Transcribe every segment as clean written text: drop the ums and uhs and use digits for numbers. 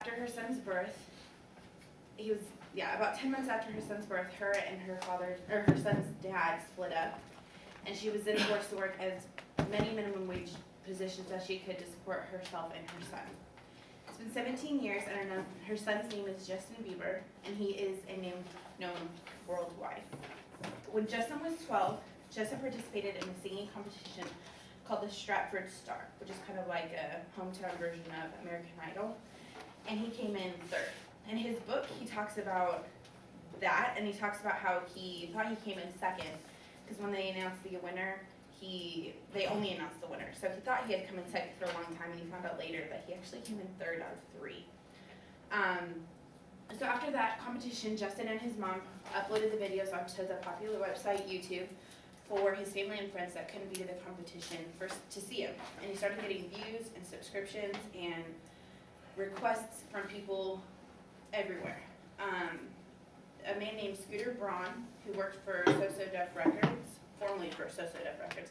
After her son's birth, about 10 months after her son's birth, her and her son's dad split up, and she was then forced to work as many minimum wage positions as she could to support herself and her son. It's been 17 years, and her son's name is Justin Bieber, and he is a name known worldwide. When Justin was 12, Justin participated in a singing competition called the Stratford Star, which is kind of like a hometown version of American Idol, and he came in third. In his book, he talks about that, and he talks about how he thought he came in second, because when they announced the winner, they only announced the winner. So he thought he had come in second for a long time, and he found out later that he actually came in third out of 3. So after that competition, Justin and his mom uploaded the videos onto the popular website YouTube for his family and friends that couldn't be to the competition to see him. And he started getting views and subscriptions and requests from people everywhere. A man named Scooter Braun, who worked for So Def Records, formerly for So Def Records,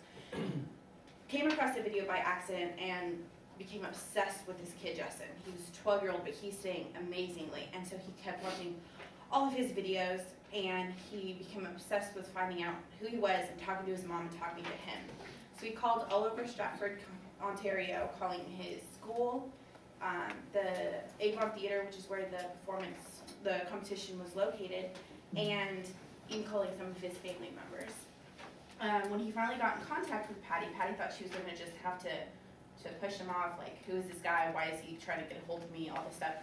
came across the video by accident and became obsessed with this kid, Justin. He was a 12-year-old, but he sang amazingly, and so he kept watching all of his videos, and he became obsessed with finding out who he was and talking to his mom and talking to him. So he called all over Stratford, Ontario, calling his school, the Avon Theatre, which is where the competition was located, and even calling some of his family members. When he finally got in contact with Patty thought she was going to just have to push him off, like, who is this guy, why is he trying to get a hold of me, all this stuff.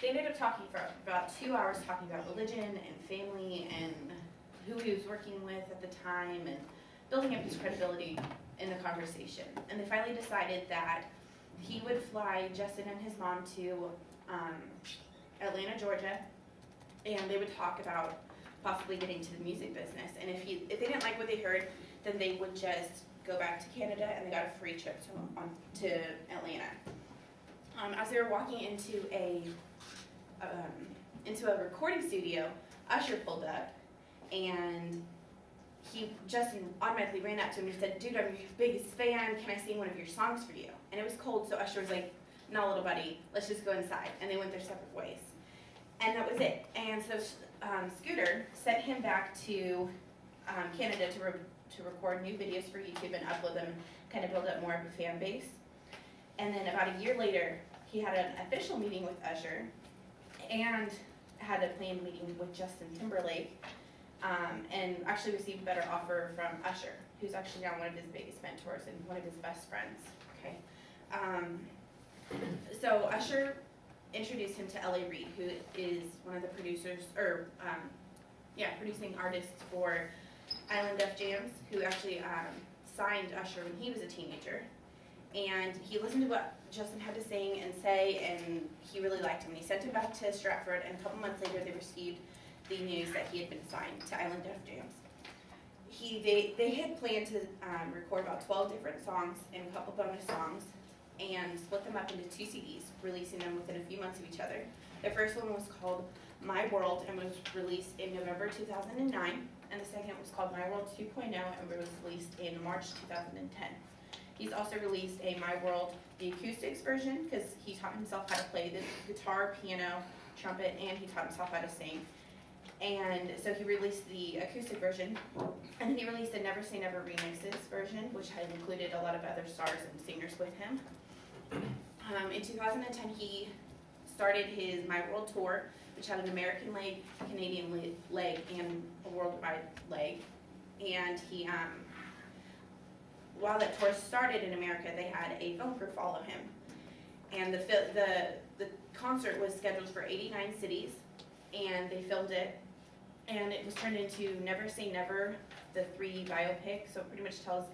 They ended up talking for about 2 hours, talking about religion and family and who he was working with at the time and building up his credibility in the conversation. And they finally decided that he would fly Justin and his mom to Atlanta, Georgia, and they would talk about possibly getting to the music business. And if they didn't like what they heard, then they would just go back to Canada, and they got a free trip to Atlanta. As they were walking into a recording studio, Usher pulled up, and Justin automatically ran up to him and said, "Dude, I'm your biggest fan. Can I sing one of your songs for you?" And it was cold, so Usher was like, "No, little buddy, let's just go inside." And they went their separate ways. And that was it. And so Scooter sent him back to Canada to record new videos for YouTube and upload them, kind of build up more of a fan base. And then about a year later, he had an official meeting with Usher and had a planned meeting with Justin Timberlake, and actually received a better offer from Usher, who's actually now one of his biggest mentors and one of his best friends. Okay, so Usher introduced him to L.A. Reid, who is one of the producers, producing artists for Island Def Jams, who actually signed Usher when he was a teenager. And he listened to what Justin had to sing and say, and he really liked him. And he sent him back to Stratford, and a couple months later they received the news that he had been signed to Island Def Jams. They had planned to record about 12 different songs and a couple bonus songs, and split them up into 2 CDs, releasing them within a few months of each other. The first one was called My World and was released in November 2009, and the second was called My World 2.0 and was released in March 2010. He's also released a My World, the acoustics version, because he taught himself how to play the guitar, piano, trumpet, and he taught himself how to sing. And so he released the acoustic version, and then he released a Never Say Never remixes version, which had included a lot of other stars and singers with him. In 2010, he started his My World Tour, which had an American leg, Canadian leg, and a worldwide leg. And he, while that tour started in America, they had a film crew follow him. And the concert was scheduled for 89 cities, and they filmed it. And it was turned into Never Say Never, the 3 biopic, so it pretty much tells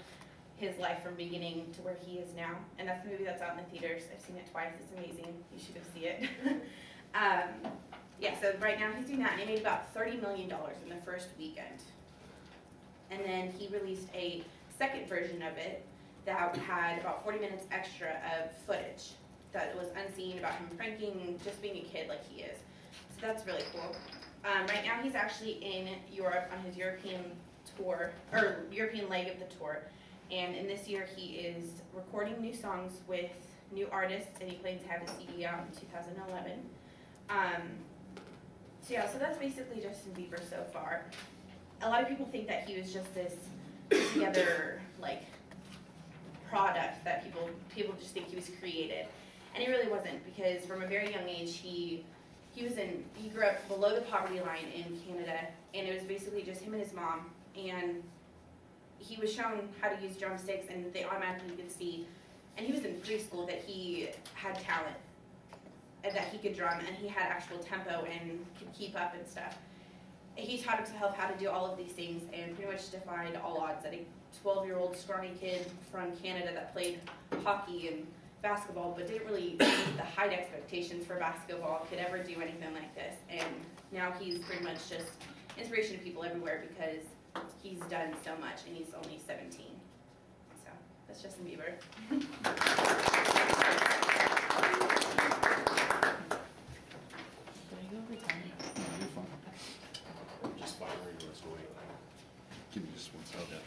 his life from beginning to where he is now. And that's the movie that's out in the theaters. I've seen it twice. It's amazing. You should go see it. So right now he's doing that, and he made about $30 million in the first weekend. And then he released a second version of it that had about 40 minutes extra of footage that was unseen about him pranking, just being a kid like he is. So that's really cool. Right now he's actually in Europe on his European tour, or European leg of the tour. And in this year he is recording new songs with new artists, and he plans to have a CD out in 2011. So yeah, so that's basically Justin Bieber so far. A lot of people think that he was just this together like product that people just think he was created, and he really wasn't, because from a very young age he grew up below the poverty line in Canada, and it was basically just him and his mom, and he was shown how to use drumsticks, and they automatically could see, and he was in preschool, that he had talent, and that he could drum, and he had actual tempo and could keep up and stuff. He taught himself how to do all of these things and pretty much defied all odds, that a 12-year-old scrawny kid from Canada that played hockey and basketball but didn't really meet the height expectations for basketball could ever do anything like this. And now he's pretty much just inspiration to people everywhere because he's done so much, and he's only 17. So that's Justin Bieber. Just fire where you want us to wait. Give me just one second.